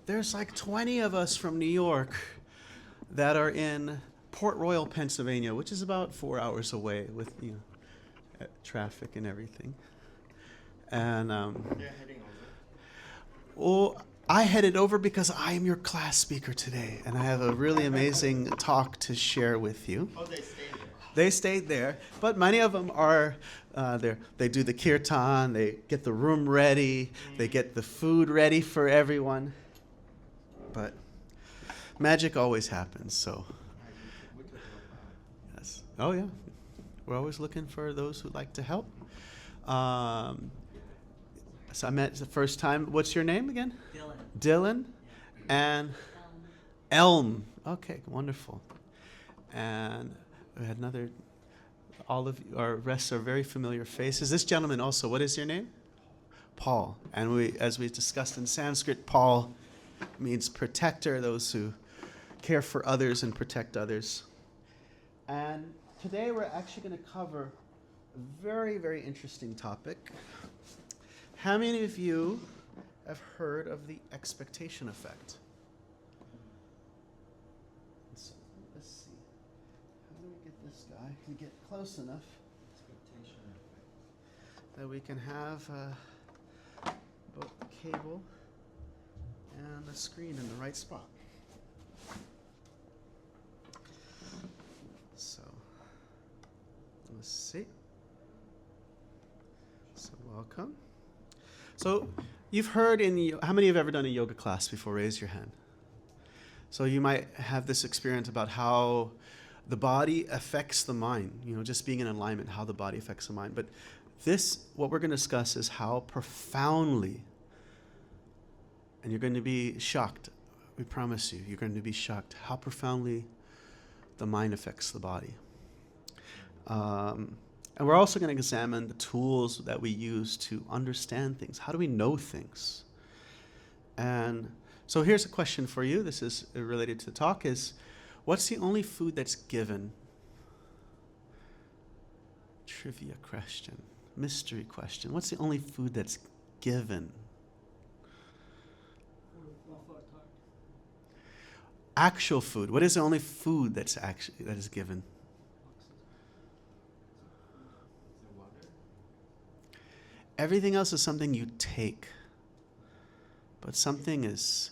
there's like 20 of us from New York that are in Port Royal, Pennsylvania, which is about 4 hours away with traffic and everything. And You're heading over? well, I headed over because I am your class speaker today, and I have a really amazing talk to share with you. Oh, they stayed there. They stayed there, but many of them are there. They do the kirtan, they get the room ready, they get the food ready for everyone. But magic always happens, so. We could help out. Yes. Oh, yeah. We're always looking for those who'd like to help. So I met the first time. What's your name again? Dylan. Dylan and Elm. Okay, wonderful. And we had another, all of our rest are very familiar faces. This gentleman also, what is your name? Paul. And we, as we discussed in Sanskrit, Paul means protector, those who care for others and protect others. And today we're actually going to cover a very, very interesting topic. How many of you have heard of the expectation effect? Let's see. How do we get this guy to get close enough Expectation effect. that we can have both the cable and the screen in the right spot? So, let's see. So, welcome. So, you've heard how many have ever done a yoga class before? Raise your hand. So, you might have this experience about how the body affects the mind, just being in alignment, how the body affects the mind. But what we're going to discuss is how profoundly, and you're going to be shocked, we promise you, you're going to be shocked how profoundly the mind affects the body. And we're also going to examine the tools that we use to understand things. How do we know things? And so here's a question for you. This is related to the talk is, what's the only food that's given? Trivia question. Mystery question. What's the only food that's given? Actual food. What is the only food that is given? Everything else is something you take, but something is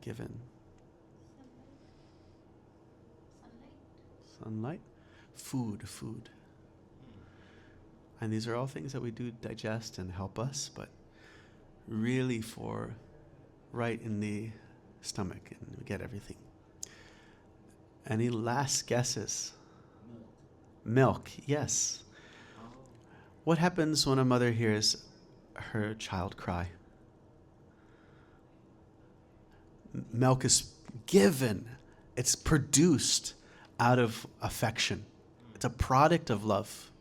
given. Sunlight, food. And these are all things that we do digest and help us, but really for right in the stomach, and we get everything. Any last guesses? Milk, yes. What happens when a mother hears her child cry? Milk is given. It's produced out of affection. It's a product of love.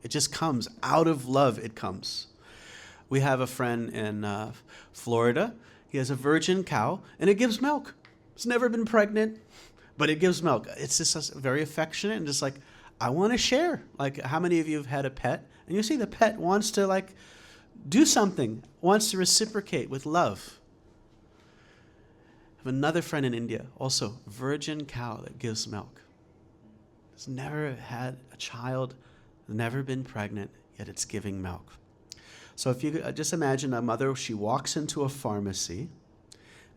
It just comes. Out of love, it comes. We have a friend in Florida. He has a virgin cow, and it gives milk. It's never been pregnant, but it gives milk. It's just very affectionate and just like, I want to share. Like, how many of you have had a pet? And you see the pet wants to do something, wants to reciprocate with love. I have another friend in India, also virgin cow that gives milk. Has never had a child, never been pregnant, yet it's giving milk. So if you just imagine a mother, she walks into a pharmacy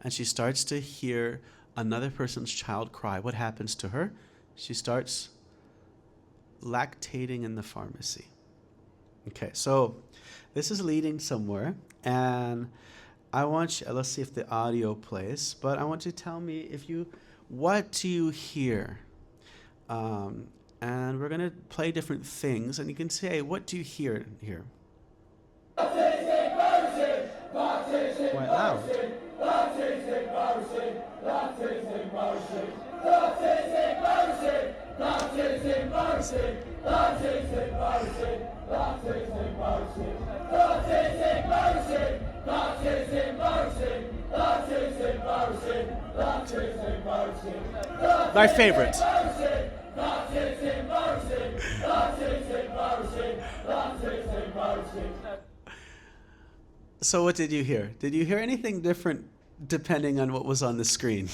and she starts to hear another person's child cry. What happens to her? She starts lactating in the pharmacy. Okay, so this is leading somewhere, and I want you, let's see if the audio plays, but I want you to tell me what do you hear? And we're going to play different things, and you can say, what do you hear here? Quite loud. My favorite. So what did you hear? Did you hear anything different depending on what was on the screen.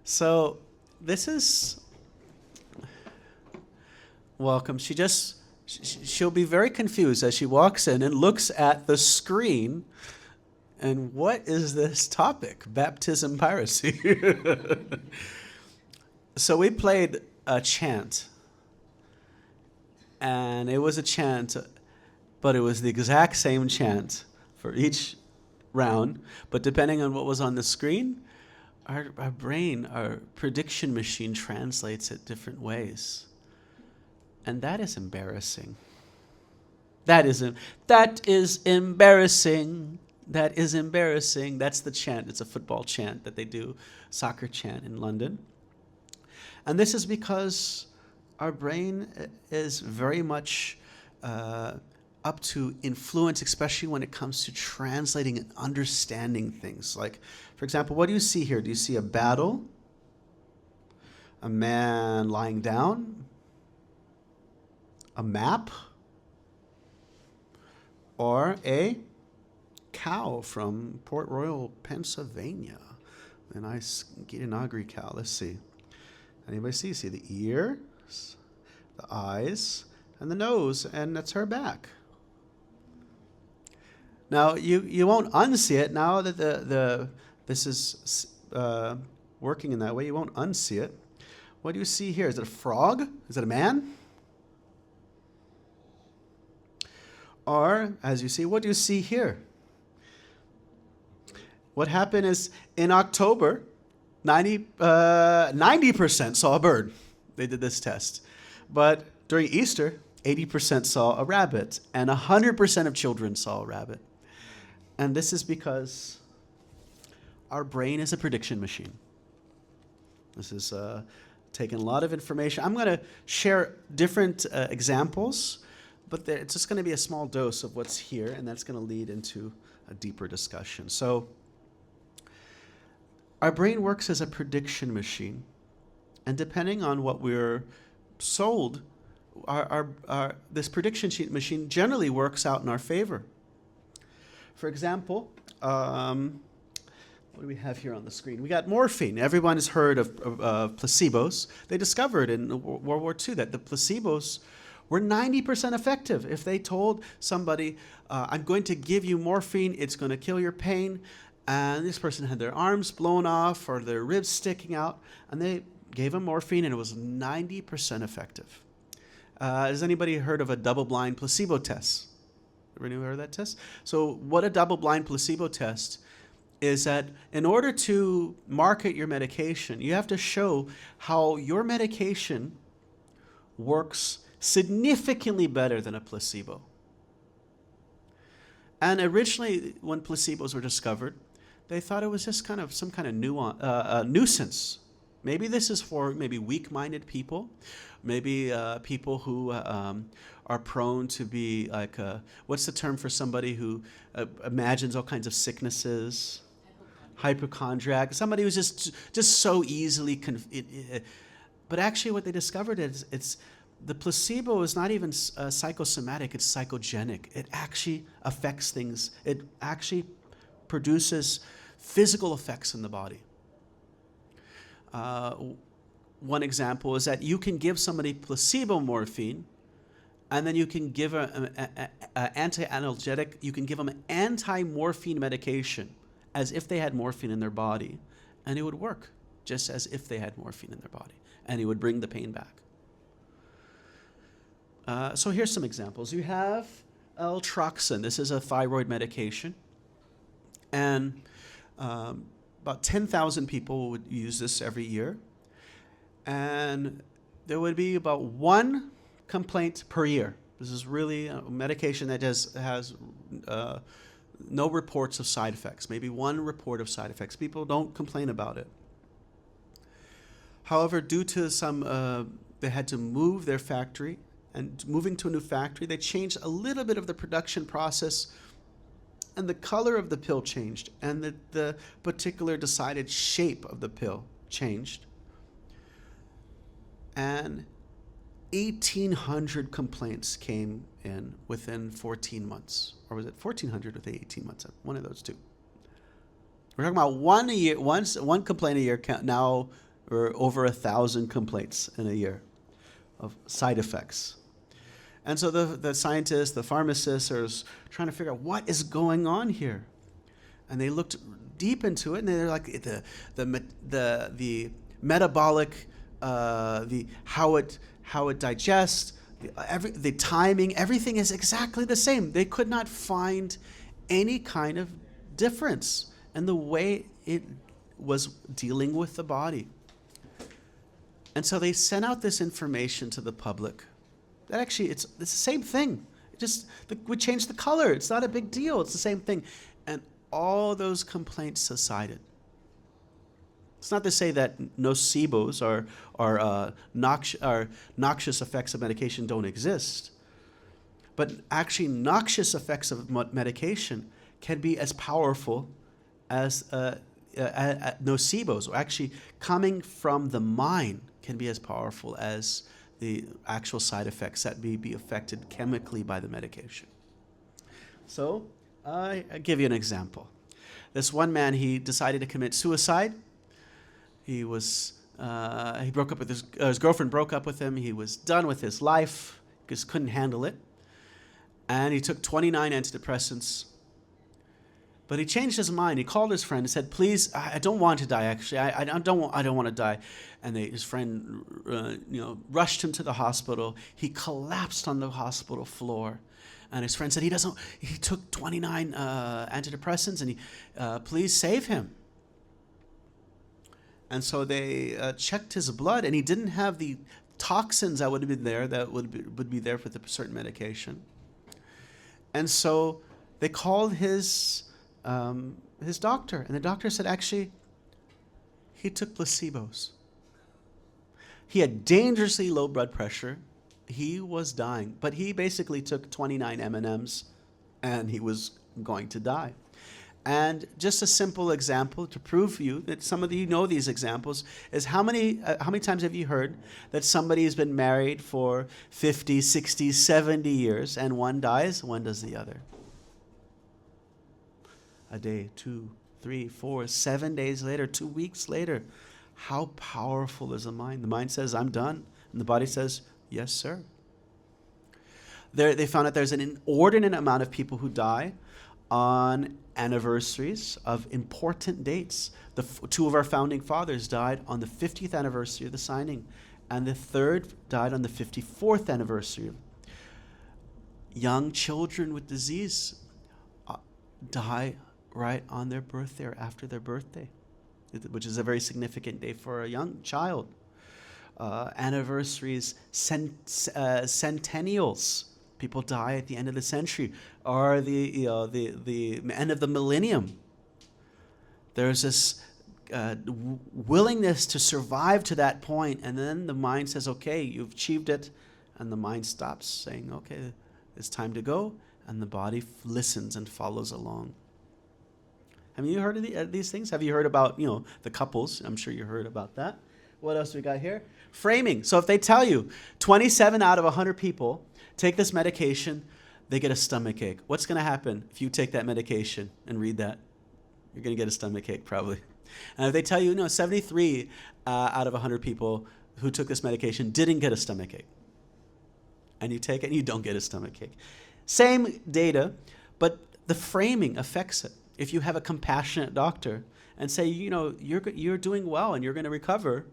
So this is welcome. She'll be very confused as she walks in and looks at the screen. And what is this topic? Baptism piracy. So we played a chant. And it was a chant, but it was the exact same chant for each round. But depending on what was on the screen, our brain, our prediction machine translates it different ways. And that is embarrassing. That is embarrassing. That is embarrassing. That's the chant. It's a football chant that they do, soccer chant in London. And this is because our brain is very much up to influence, especially when it comes to translating and understanding things. Like, for example, what do you see here? Do you see a battle? A man lying down? A map? Or a cow from Port Royal, Pennsylvania? A nice Gitanagri cow. Let's see. Anybody see? See the ears, the eyes, and the nose, and that's her back. Now, you won't unsee it. Now that this is working in that way, you won't unsee it. What do you see here? Is it a frog? Is it a man? Or, as you see, what do you see here? What happened is, in October, 90% saw a bird. They did this test. But during Easter, 80% saw a rabbit, and 100% of children saw a rabbit. And this is because our brain is a prediction machine. This is taking a lot of information. I'm going to share different examples, but it's just going to be a small dose of what's here, and that's going to lead into a deeper discussion. So our brain works as a prediction machine, and depending on what we're sold, this prediction machine generally works out in our favor. For example, what do we have here on the screen? We got morphine. Everyone has heard of placebos. They discovered in World War II that the placebos were 90% effective. If they told somebody, I'm going to give you morphine, it's going to kill your pain, and this person had their arms blown off or their ribs sticking out, and they gave them morphine, and it was 90% effective. Has anybody heard of a double-blind placebo test? Everybody heard of that test? So what a double-blind placebo test is that in order to market your medication, you have to show how your medication works significantly better than a placebo. And originally, when placebos were discovered, they thought it was just kind of some kind of nuisance. Maybe this is for maybe weak-minded people, maybe people who are prone to be like, what's the term for somebody who imagines all kinds of sicknesses? Hypochondriac. Somebody who's just so easily but actually what they discovered is the placebo is not even psychosomatic, it's psychogenic. It actually affects things. It actually produces physical effects in the body. One example is that you can give somebody placebo morphine, and then you can give an anti-analgesic, you can give them an anti-morphine medication as if they had morphine in their body, and it would work just as if they had morphine in their body, and it would bring the pain back. So here's some examples. You have L-Troxin. This is a thyroid medication, and about 10,000 people would use this every year, and there would be about one complaint per year. This is really a medication that has no reports of side effects, maybe one report of side effects. People don't complain about it. However, due to they had to move their factory, and moving to a new factory, they changed a little bit of the production process, and the color of the pill changed, and the particular decided shape of the pill changed. And 1,800 complaints came in within 14 months. Or was it 1,400 within 18 months? One of those two. We're talking about one a year, one complaint a year. Now we're over 1,000 complaints in a year of side effects. And so the scientists, the pharmacists are trying to figure out what is going on here. And they looked deep into it, and they're like the metabolic, how it digests, the timing, everything is exactly the same. They could not find any kind of difference in the way it was dealing with the body. And so they sent out this information to the public that actually it's the same thing. We changed the color. It's not a big deal. It's the same thing. And all those complaints subsided. It's not to say that nocebos or noxious effects of medication don't exist, but actually noxious effects of medication can be as powerful as nocebos, or actually coming from the mind can be as powerful as the actual side effects that may be affected chemically by the medication. So I'll give you an example. This one man, he decided to commit suicide. He broke up with his girlfriend broke up with him. He was done with his life because couldn't handle it. And he took 29 antidepressants. But he changed his mind. He called his friend and said, "Please, I don't want to die. Actually, I don't want to die." And his friend, rushed him to the hospital. He collapsed on the hospital floor, and his friend said, He took 29 antidepressants, and please save him. And so they checked his blood, and he didn't have the toxins that would have been there that would be there with a certain medication. And so they called his doctor, and the doctor said, actually, he took placebos. He had dangerously low blood pressure. He was dying, but he basically took 29 M&Ms, and he was going to die. And just a simple example to prove to you that some of you know these examples is how many times have you heard that somebody has been married for 50, 60, 70 years, and one dies, one does the other? A day, 2, 3, 4, 7 days later, 2 weeks later. How powerful is the mind? The mind says, "I'm done." And the body says, "Yes, sir." They found out there's an inordinate amount of people who die on anniversaries of important dates. Two of our founding fathers died on the 50th anniversary of the signing, and the third died on the 54th anniversary. Young children with disease die right on their birthday or after their birthday, which is a very significant day for a young child. Anniversaries, centennials. People die at the end of the century, or the end of the millennium. There's this willingness to survive to that point, and then the mind says, "Okay, you've achieved it," and the mind stops saying, "Okay, it's time to go," and the body listens and follows along. Have you heard of these things? Have you heard about the couples? I'm sure you heard about that. What else we got here? Framing. So if they tell you 27 out of 100 people take this medication, they get a stomach ache. What's going to happen if you take that medication and read that? You're going to get a stomach ache probably. And if they tell you 73 out of 100 people who took this medication didn't get a stomach ache, and you take it and you don't get a stomach ache. Same data, but the framing affects it. If you have a compassionate doctor and say, you're doing well and you're going to recover,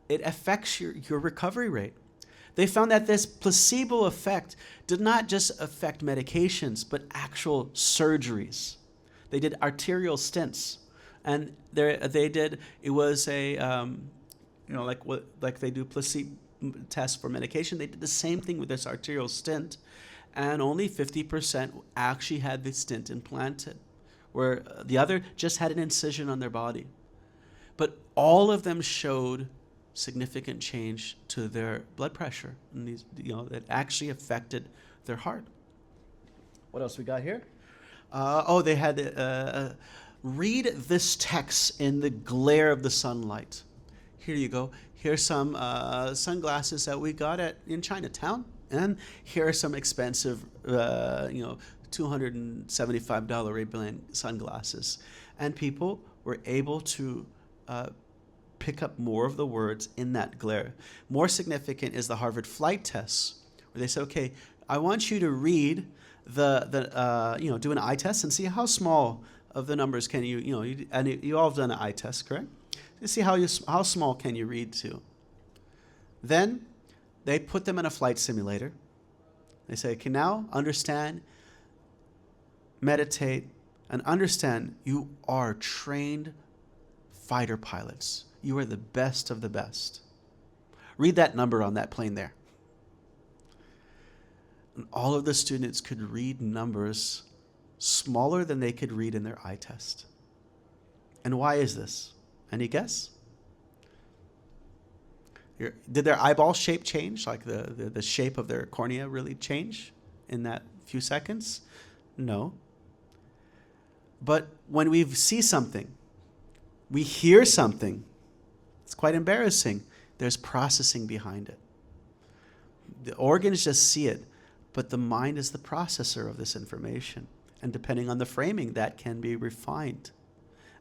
it affects your recovery rate. They found that this placebo effect did not just affect medications, but actual surgeries. They did arterial stents, and it was like they do placebo tests for medication. They did the same thing with this arterial stent, and only 50% actually had the stent implanted, where the other just had an incision on their body. But all of them showed significant change to their blood pressure, and that actually affected their heart. What else we got here? They had read this text in the glare of the sunlight. Here you go. Here's some sunglasses that we got in Chinatown, and here are some expensive $275 Ray-Ban sunglasses. And people were able to pick up more of the words in that glare. More significant is the Harvard flight tests, where they say, okay, I want you to read do an eye test and see how small of the numbers can and you all have done an eye test, correct? You see how small can you read to. Then they put them in a flight simulator. They say, okay, now understand, meditate, and understand you are trained fighter pilots. You are the best of the best. Read that number on that plane there. And all of the students could read numbers smaller than they could read in their eye test. And why is this? Any guess? Did their eyeball shape change? Like the shape of their cornea really change in that few seconds? No. But when we see something, we hear something, it's quite embarrassing. There's processing behind it. The organs just see it, but the mind is the processor of this information. And depending on the framing, that can be refined.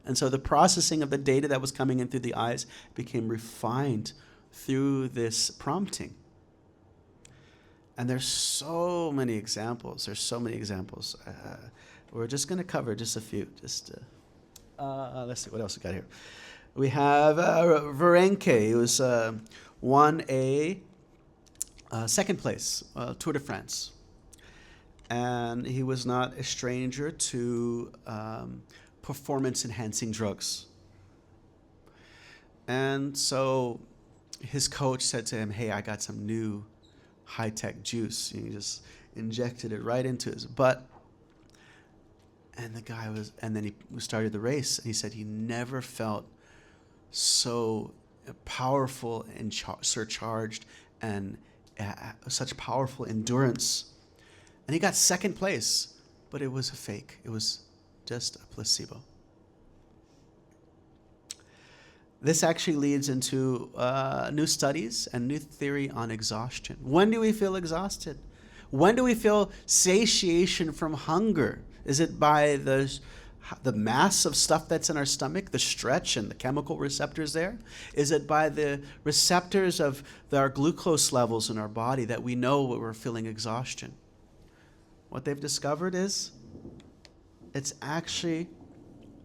And so the processing of the data that was coming in through the eyes became refined through this prompting. And there's so many examples. We're just going to cover just a few. Let's see, what else we got here? We have Varenke, who won a second place, Tour de France. And he was not a stranger to performance-enhancing drugs. And so his coach said to him, hey, I got some new high-tech juice. And he just injected it right into his butt. And then he started the race, and he said he never felt so powerful and surcharged and such powerful endurance. And he got second place, but it was a fake. It was just a placebo. This actually leads into new studies and new theory on exhaustion. When do we feel exhausted? When do we feel satiation from hunger? Is it by the mass of stuff that's in our stomach, the stretch and the chemical receptors there? Is it by the receptors of our glucose levels in our body that we know we're feeling exhaustion? What they've discovered is it's actually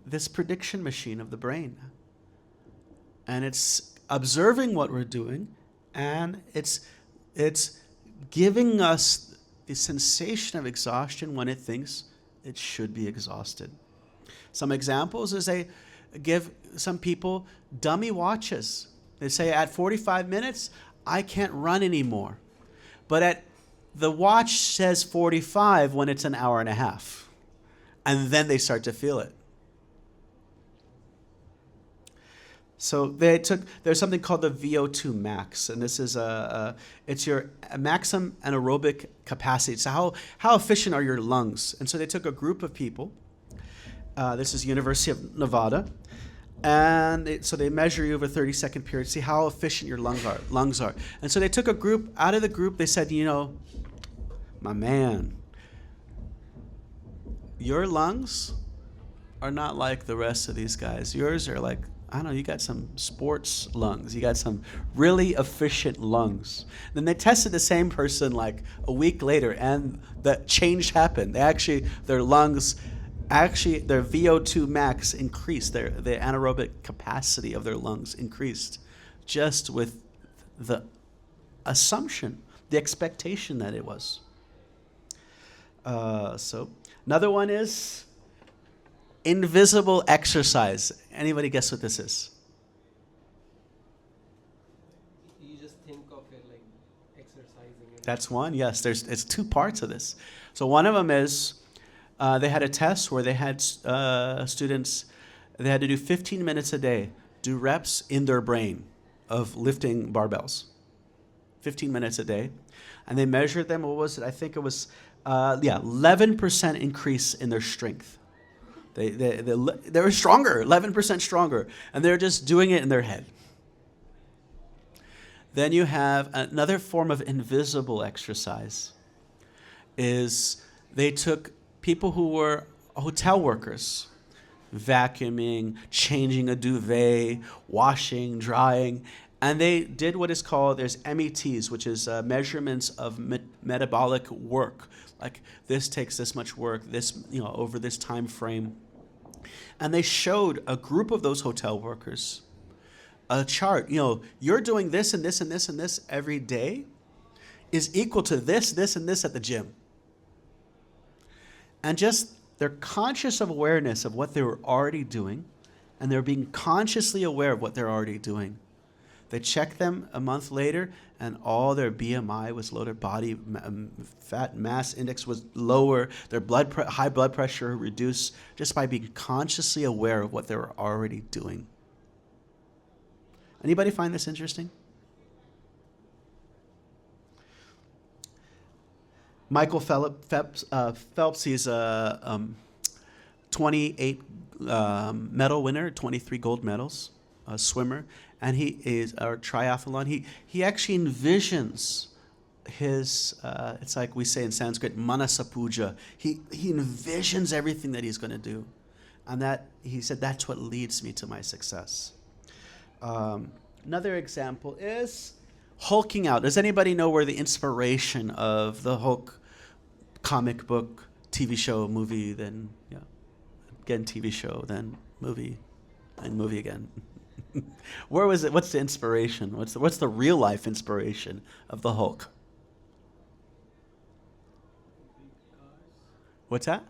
this prediction machine of the brain. And it's observing what we're doing, and it's giving us the sensation of exhaustion when it thinks it should be exhausted. Some examples is they give some people dummy watches. They say at 45 minutes, I can't run anymore. But the watch says 45 when it's an hour and a half. And then they start to feel it. So there's something called the VO2 max, and this is it's your maximum anaerobic capacity. So how efficient are your lungs? And so they took a group of people. This is University of Nevada, and so they measure you over a 30-second period, see how efficient your lungs are. And so they took a group out of the group. They said, my man, your lungs are not like the rest of these guys. Yours are like, I don't know, you got some sports lungs. You got some really efficient lungs. Then they tested the same person like a week later, and the change happened. Their lungs, their VO2 max increased. The anaerobic capacity of their lungs increased just with the assumption, the expectation that it was. So another one is invisible exercise. Anybody guess what this is? You just think of it like exercising. That's one, yes. It's two parts of this. So one of them is they had a test where they had students, they had to do 15 minutes a day, do reps in their brain of lifting barbells. 15 minutes a day. And they measured them, what was it? I think it was, 11% increase in their strength. They were stronger, 11% stronger, and they're just doing it in their head. Then you have another form of invisible exercise. Is they took people who were hotel workers, vacuuming, changing a duvet, washing, drying. And they did what is called, there's METs, which is measurements of metabolic work. Like this takes this much work, this, over this time frame. And they showed a group of those hotel workers a chart. You're doing this and this and this and this every day is equal to this, this, and this at the gym. And just their conscious of awareness of what they were already doing, and they're being consciously aware of what they're already doing. They checked them a month later, and all their BMI was low, their body fat mass index was lower, their high blood pressure reduced just by being consciously aware of what they were already doing. Anybody find this interesting? Michael Phelps, he's a 28 medal winner, 23 gold medals, a swimmer, and he is a triathlon. He actually envisions his, it's like we say in Sanskrit, manasa puja. He envisions everything that he's going to do. And that, he said, that's what leads me to my success. Another example is hulking out. Does anybody know where the inspiration of the Hulk comic book, TV show, movie, then again TV show, then movie, and movie again? Where was it? What's the inspiration? What's the real life inspiration of the Hulk? What's that?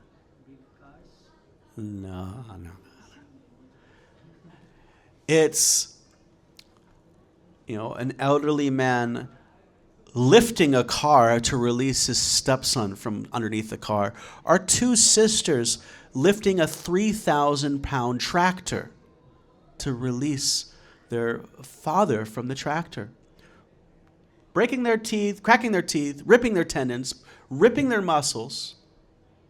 No. It's an elderly man lifting a car to release his stepson from underneath the car, or two sisters lifting a 3,000-pound tractor to release their father from the tractor. Breaking their teeth, cracking their teeth, ripping their tendons, ripping their muscles,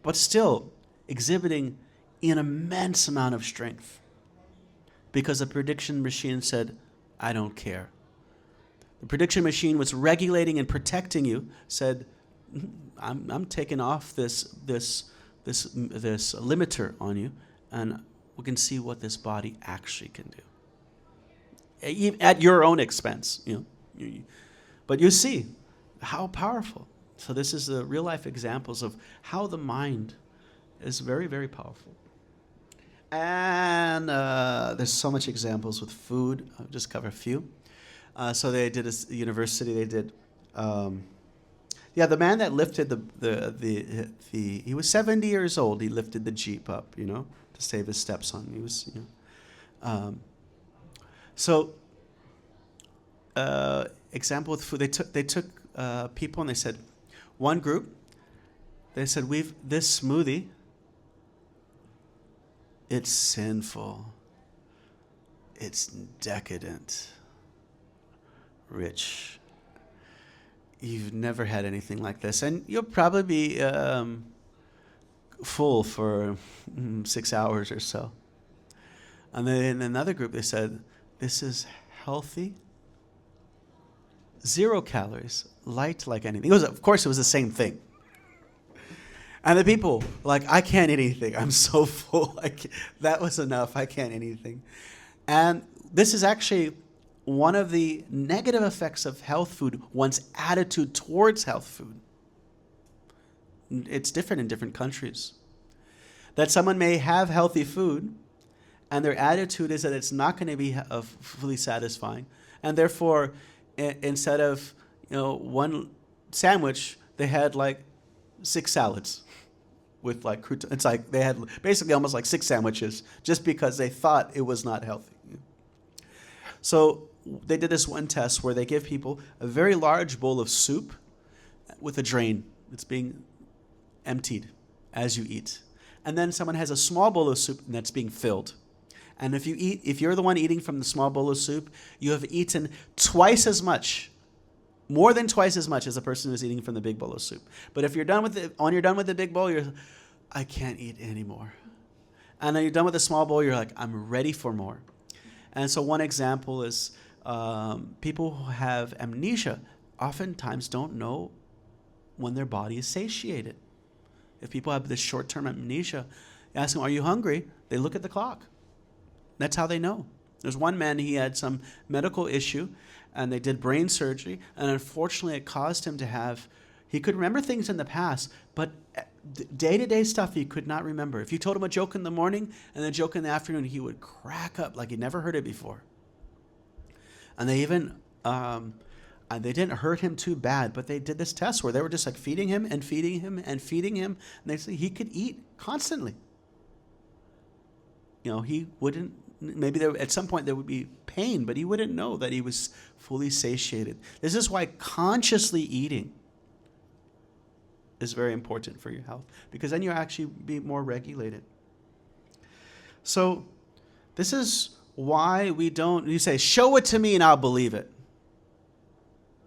but still exhibiting an immense amount of strength. Because the prediction machine said, I don't care. The prediction machine was regulating and protecting you, said, I'm taking off this limiter on you, and we can see what this body actually can do. At your own expense, But you see how powerful. So this is the real life examples of how the mind is very, very powerful. And there's so much examples with food. I'll just cover a few. So they did a university. They did, the man that lifted he was 70 years old. He lifted the Jeep up, to save his stepson. He was, example with food. They took people and they said, one group, they said, this smoothie, it's sinful, it's decadent, rich. You've never had anything like this, and you'll probably be full for 6 hours or so. And then in another group, they said, this is healthy, 0 calories, light like anything. Of course, it was the same thing. And the people, I can't eat anything. I'm so full. That was enough. I can't eat anything. And this is actually one of the negative effects of health food, one's attitude towards health food. It's different in different countries. That someone may have healthy food, and their attitude is that it's not going to be fully satisfying. And therefore, instead of one sandwich, they had 6 salads with croutons. It's they had basically almost 6 sandwiches just because they thought it was not healthy. So they did this one test where they give people a very large bowl of soup with a drain that's being emptied as you eat. And then someone has a small bowl of soup that's being filled. And if you're the one eating from the small bowl of soup, you have eaten twice as much, more than twice as much as the person who's eating from the big bowl of soup. But if you're done with the big bowl, I can't eat anymore. And then you're done with the small bowl, you're I'm ready for more. And so one example is people who have amnesia oftentimes don't know when their body is satiated. If people have this short-term amnesia, you ask them, are you hungry? They look at the clock. That's how they know. There's one man, he had some medical issue, and they did brain surgery, and unfortunately it caused him to have, he could remember things in the past, but day-to-day stuff he could not remember. If you told him a joke in the morning and a joke in the afternoon, he would crack up like he'd never heard it before. And they even, they didn't hurt him too bad, but they did this test where they were just like feeding him and feeding him and feeding him, and they said he could eat constantly. You know, he wouldn't, maybe there, at some point there would be pain, but he wouldn't know that he was fully satiated. This is why consciously eating is very important for your health, because then you actually be more regulated. So this is why we don't, you say, show it to me and I'll believe it.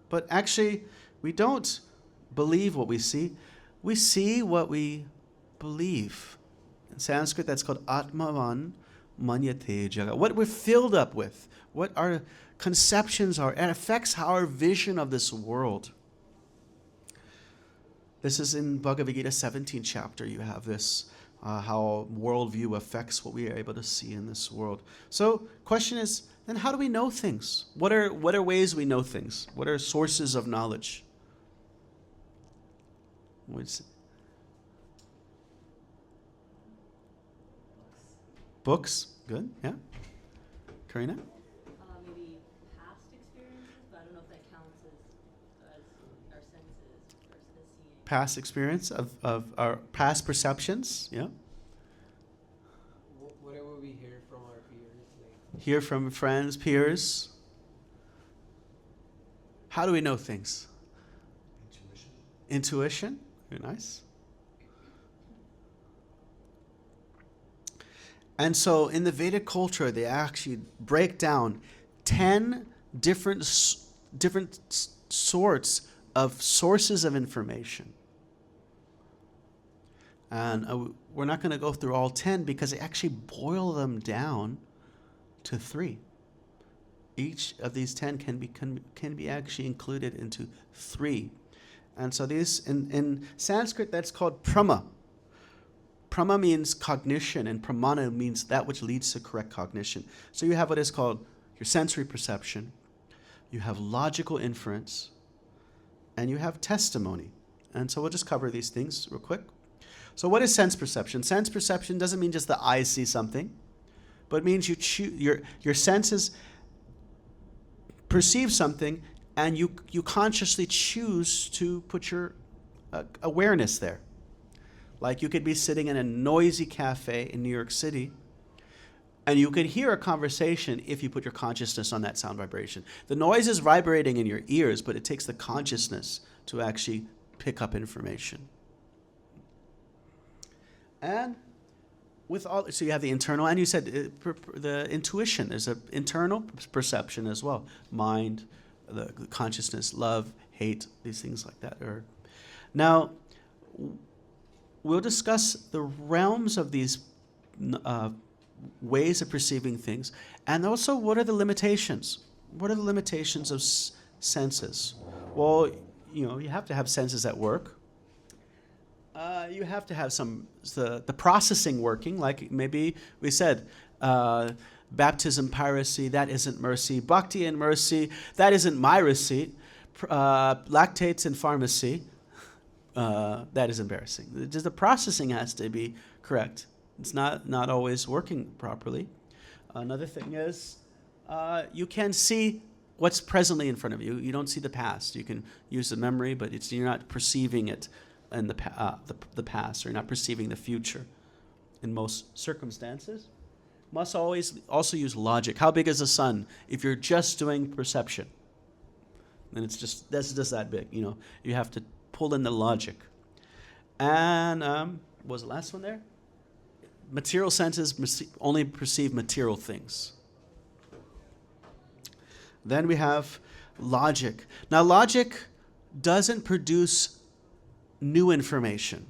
But actually, we don't believe what we see. We see what we believe. In Sanskrit, that's called Atmavan Manyate Jagat. What we're filled up with, what our conceptions are, and affects our vision of this world. This is in Bhagavad Gita 17th chapter. You have this, how worldview affects what we are able to see in this world. So, question is, then how do we know things? What are ways we know things? What are sources of knowledge? Books, good, yeah. Karina? Maybe past experiences, but I don't know if that counts as our senses versus seeing. Past experience of our past perceptions, yeah. Whatever we hear from our peers, like Hear from friends, peers. How do we know things? Intuition, very nice. And so in the Vedic culture, they actually break down 10 different sorts of sources of information. And we're not going to go through all 10 because they actually boil them down to 3. Each of these 10 can be actually included into 3. And so these, in Sanskrit, that's called prama. Prama means cognition, and pramana means that which leads to correct cognition. So you have what is called your sensory perception, you have logical inference, and you have testimony. And so we'll just cover these things real quick. So what is sense perception? Sense perception doesn't mean just the eyes see something, but it means your senses perceive something, and you consciously choose to put your awareness there. Like you could be sitting in a noisy cafe in New York City, and you could hear a conversation if you put your consciousness on that sound vibration. The noise is vibrating in your ears, but it takes the consciousness to actually pick up information. And with all, so you have the internal, and you said the intuition. There's an internal perception as well. Mind, the consciousness, love, hate, these things like that. Now, we'll discuss the realms of these ways of perceiving things, and also what are the limitations? What are the limitations of senses? Well, you have to have senses at work. You have to have the processing working, like maybe we said, baptism, piracy, that isn't mercy. Bhakti and mercy, that isn't my receipt. Lactates and pharmacy, that is embarrassing. Just the processing has to be correct. It's not always working properly. Another thing is you can see what's presently in front of you. You don't see the past. You can use the memory, but you're not perceiving it in the past, or you're not perceiving the future in most circumstances. Must always also use logic. How big is the sun? If you're just doing perception, then that's just that big. You have to pull in the logic. And what was the last one there? Material senses only perceive material things. Then we have logic. Now, logic doesn't produce new information.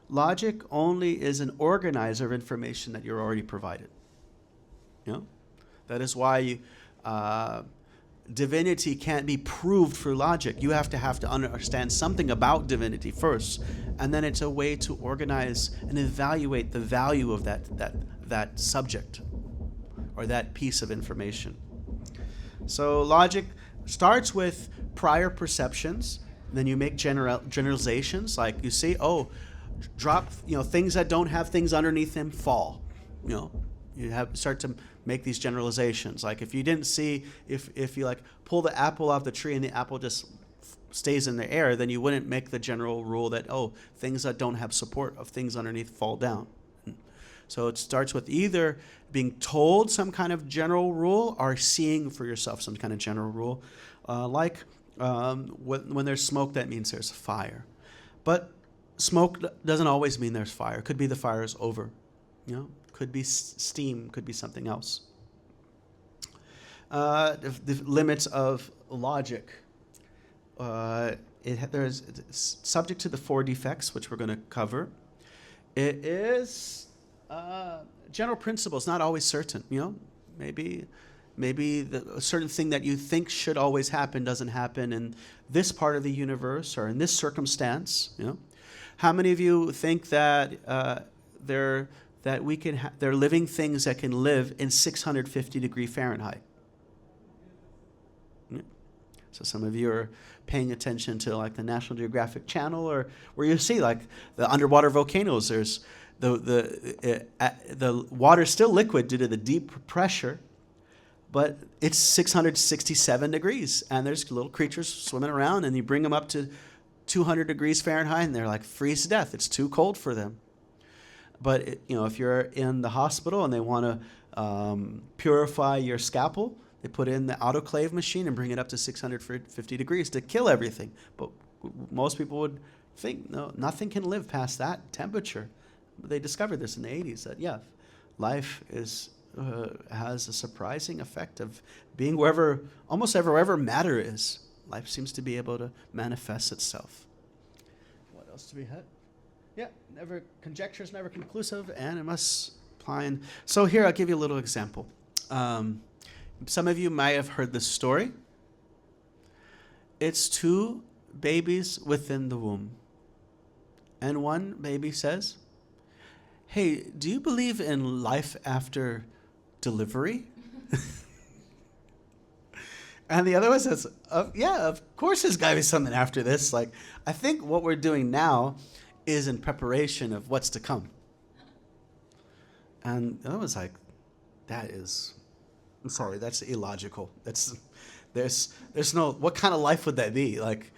Logic only is an organizer of information that you're already provided. That is why divinity can't be proved through logic. You have to understand something about divinity first, and then it's a way to organize and evaluate the value of that subject or that piece of information. So logic starts with prior perceptions. Then you make generalizations, like you see, drop, things that don't have things underneath them fall. You start to make these generalizations. Like if you didn't see, if you like pull the apple off the tree and the apple just stays in the air, then you wouldn't make the general rule that, things that don't have support of things underneath fall down. So it starts with either being told some kind of general rule or seeing for yourself some kind of general rule. When there's smoke, that means there's fire. But smoke doesn't always mean there's fire. It could be the fire is over. Could be steam, could be something else. The limits of logic. It's subject to the 4 defects, which we're going to cover. It is general principles, not always certain. Maybe a certain thing that you think should always happen doesn't happen in this part of the universe or in this circumstance. How many of you think that they're living things that can live in 650 degree Fahrenheit? So some of you are paying attention to like the National Geographic Channel, or where you see like the underwater volcanoes. There's the water's still liquid due to the deep pressure, but it's 667 degrees, and there's little creatures swimming around, and you bring them up to 200 degrees Fahrenheit, and they're like freeze to death. It's too cold for them. But if you're in the hospital and they want to purify your scalpel, they put in the autoclave machine and bring it up to 650 degrees to kill everything. But most people would think, no, nothing can live past that temperature. But they discovered this in the 80s, that life has a surprising effect of being almost wherever matter is. Life seems to be able to manifest itself. What else do we have? Conjecture is never conclusive, and it must apply. So here, I'll give you a little example. Some of you might have heard this story. It's 2 babies within the womb. And one baby says, "Hey, do you believe in life after delivery?" And the other one says, of course there's got to be something after this. Like, I think what we're doing now is in preparation of what's to come. And the other one's like, I'm sorry, that's illogical. There's no, what kind of life would that be? Like,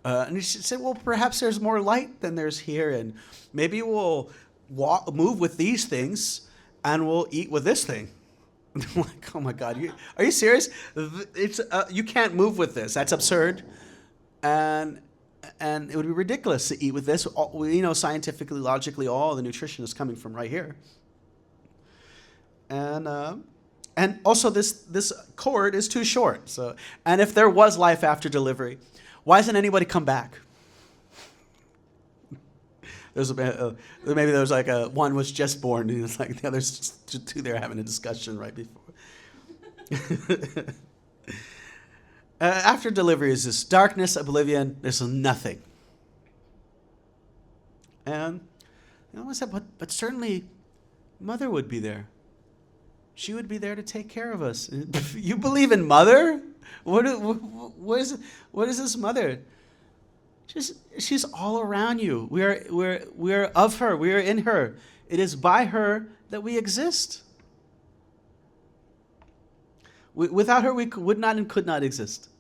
and you should say, well, perhaps there's more light than there's here, and maybe we'll move with these things, and we'll eat with this thing. I'm like, oh my God, are you serious? It's you can't move with this. That's absurd, and it would be ridiculous to eat with this. Scientifically, logically, all the nutrition is coming from right here. And also this cord is too short. So, and if there was life after delivery, why doesn't anybody come back? Maybe there was like one was just born, and it's like the others 2 they're having a discussion right before. After delivery is this darkness, oblivion. There's nothing. And I said, but certainly, Mother would be there. She would be there to take care of us. You believe in Mother? What is this Mother? She's all around you. We are of her. We are in her. It is by her that we exist. Without her, we would not and could not exist.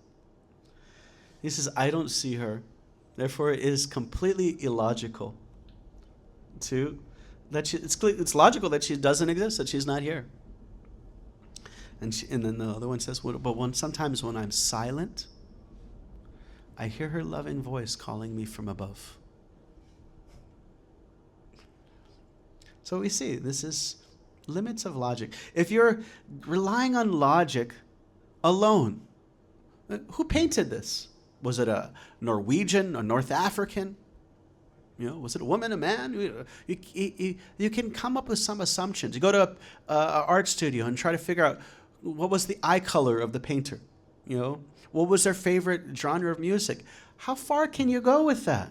He says, I don't see her. Therefore, it is completely illogical it's logical that she doesn't exist, that she's not here. And then the other one says, sometimes when I'm silent, I hear her loving voice calling me from above. So we see, this is limits of logic. If you're relying on logic alone, who painted this? Was it a Norwegian, a North African? Was it a woman, a man? You can come up with some assumptions. You go to an art studio and try to figure out what was the eye color of the painter. You know, what was their favorite genre of music? How far can you go with that?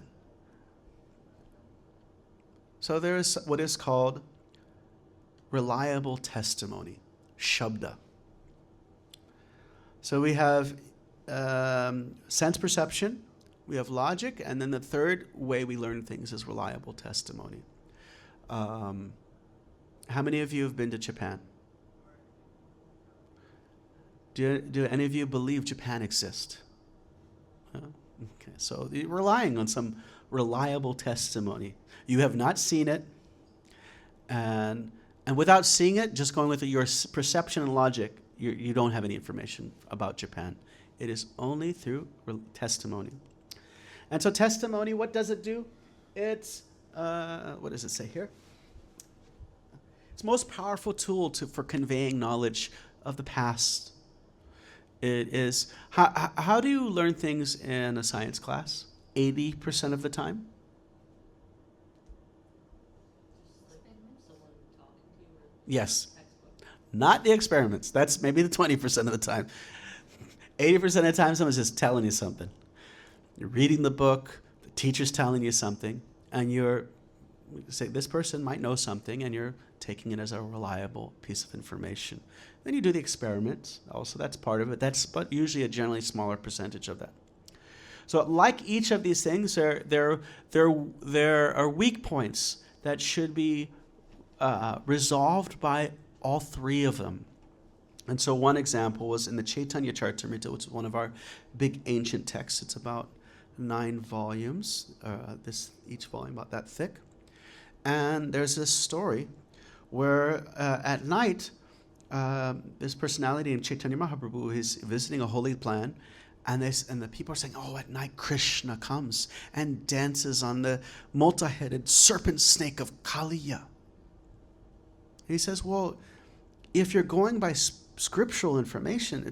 So there is what is called reliable testimony, shabda. So we have sense perception, we have logic, and then the third way we learn things is reliable testimony. How many of you have been to Japan? Do any of you believe Japan exists? Okay, so you're relying on some reliable testimony. You have not seen it, and without seeing it, just going with your perception and logic, you don't have any information about Japan. It is only through testimony. And so testimony, what does it do? It's, what does it say here? It's the most powerful tool for conveying knowledge of the past. It is, how do you learn things in a science class? 80% of the time? Someone talking to you or Yes. textbook. Not the experiments. That's maybe the 20% of the time. 80% of the time, someone's just telling you something. You're reading the book, the teacher's telling you something, and you're say this person might know something, and you're taking it as a reliable piece of information. Then you do the experiments. Also, that's part of it. That's but usually a generally smaller percentage of that. So, like each of these things, there are weak points that should be resolved by all three of them. And so one example was in the Chaitanya Charitamrita, which is one of our big ancient texts. It's about 9 volumes, each volume about that thick. And there's this story where at night, this personality named Chaitanya Mahaprabhu is visiting a holy plan, and the people are saying, oh, at night Krishna comes and dances on the multi-headed serpent snake of Kaliya. He says, well, if you're going by scriptural information,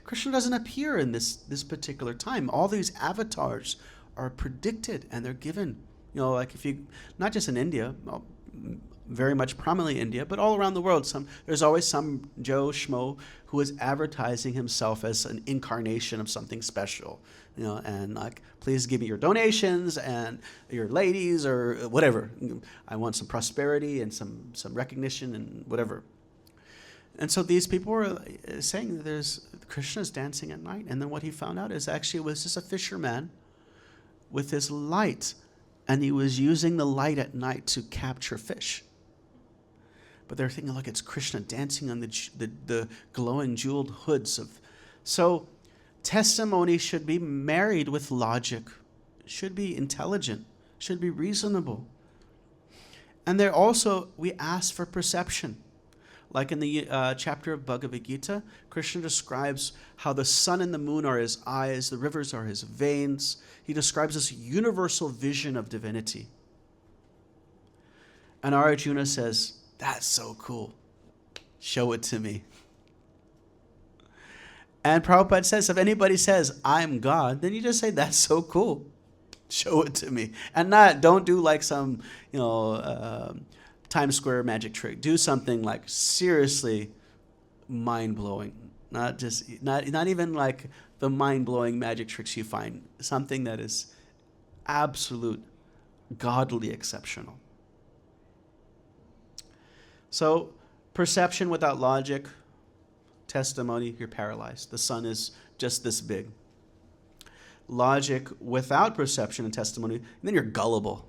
Krishna doesn't appear in this particular time. All these avatars are predicted, and they're given, like if you, not just in India, very much prominently India, but all around the world, there's always some Joe Schmo who is advertising himself as an incarnation of something special, and like, please give me your donations and your ladies or whatever. I want some prosperity and some recognition and whatever. And so these people were saying that Krishna's dancing at night, and then what he found out is actually it was just a fisherman with his light, and he was using the light at night to capture fish. But they're thinking, look, it's Krishna dancing on the glowing jeweled hoods of. So testimony should be married with logic, should be intelligent, should be reasonable. And there also, we ask for perception. Like in the chapter of Bhagavad Gita, Krishna describes how the sun and the moon are his eyes, the rivers are his veins. He describes this universal vision of divinity. And Arjuna says, that's so cool. Show it to me. And Prabhupada says, if anybody says, I'm God, then you just say, that's so cool. Show it to me. And don't do like some, Times Square magic trick. Do something like seriously mind-blowing. Not even like the mind-blowing magic tricks you find. Something that is absolute, godly exceptional. So, perception without logic, testimony, you're paralyzed. The sun is just this big. Logic without perception and testimony, and then you're gullible.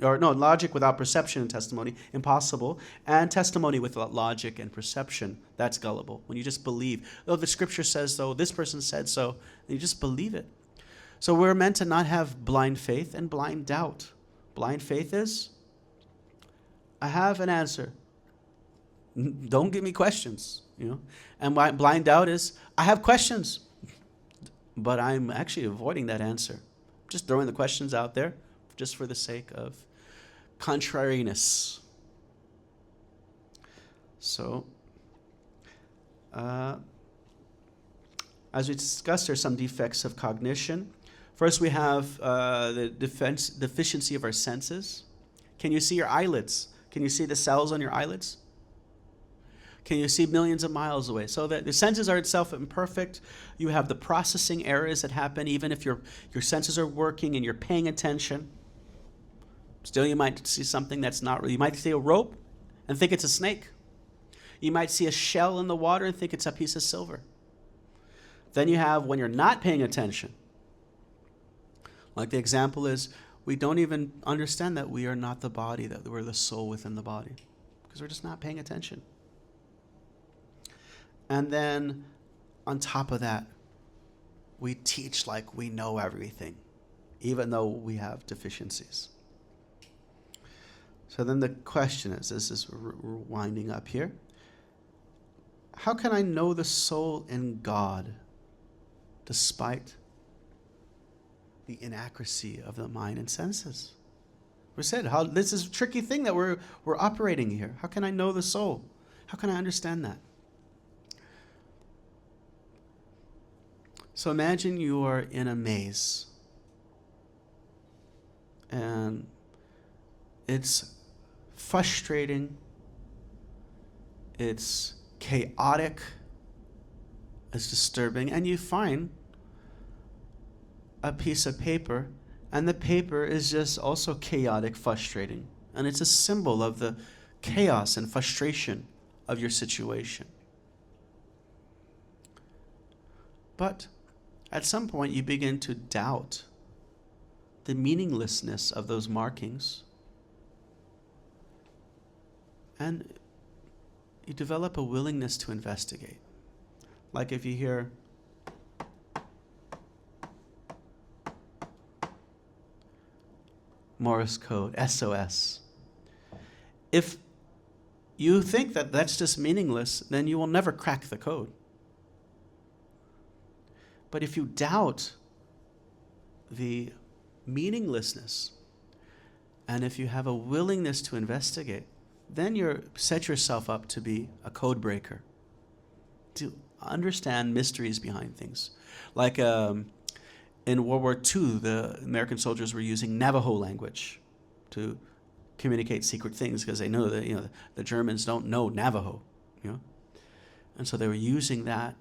Or no, logic without perception and testimony, impossible. And testimony without logic and perception, that's gullible. When you just believe, oh, the scripture says so, this person said so, and you just believe it. So we're meant to not have blind faith and blind doubt. Blind faith is, I have an answer. Don't give me questions, And blind doubt is, I have questions, but I'm actually avoiding that answer. I'm just throwing the questions out there just for the sake of contrariness. So, as we discussed, there are some defects of cognition. First, we have the deficiency of our senses. Can you see your eyelids? Can you see the cells on your eyelids? Can you see millions of miles away? So that the senses are itself imperfect. You have the processing errors that happen even if your senses are working and you're paying attention. Still, you might see something that's not real. You might see a rope and think it's a snake. You might see a shell in the water and think it's a piece of silver. Then you have when you're not paying attention. Like the example is, we don't even understand that we are not the body, that we're the soul within the body, because we're just not paying attention. And then on top of that, we teach like we know everything, even though we have deficiencies. So then the question is, this is we're winding up here. How can I know the soul in God despite the inaccuracy of the mind and senses? We said how this is a tricky thing that we're operating here. How can I know the soul? How can I understand that? So imagine you are in a maze and it's frustrating, it's chaotic, it's disturbing, and you find a piece of paper, and the paper is just also chaotic, frustrating, and it's a symbol of the chaos and frustration of your situation. But at some point you begin to doubt the meaninglessness of those markings, and you develop a willingness to investigate. Like if you hear Morse code, SOS. If you think that that's just meaningless, then you will never crack the code. But if you doubt the meaninglessness, and if you have a willingness to investigate, then you set yourself up to be a code breaker, to understand mysteries behind things. Like in World War II, the American soldiers were using Navajo language to communicate secret things because they know that the Germans don't know Navajo, and so they were using that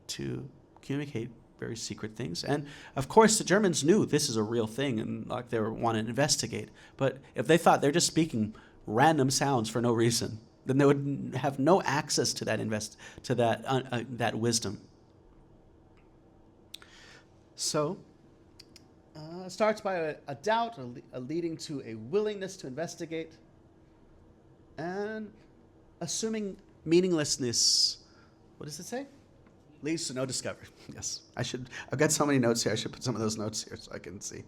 to communicate very secret things. And of course, the Germans knew this is a real thing, and like they were wanting to investigate. But if they thought they're just speaking random sounds for no reason, then they would have no access to that wisdom. So it starts by a doubt, leading to a willingness to investigate, and assuming meaninglessness. What does it say? Leads to no discovery. Yes, I've got so many notes here. I should put some of those notes here so I can see.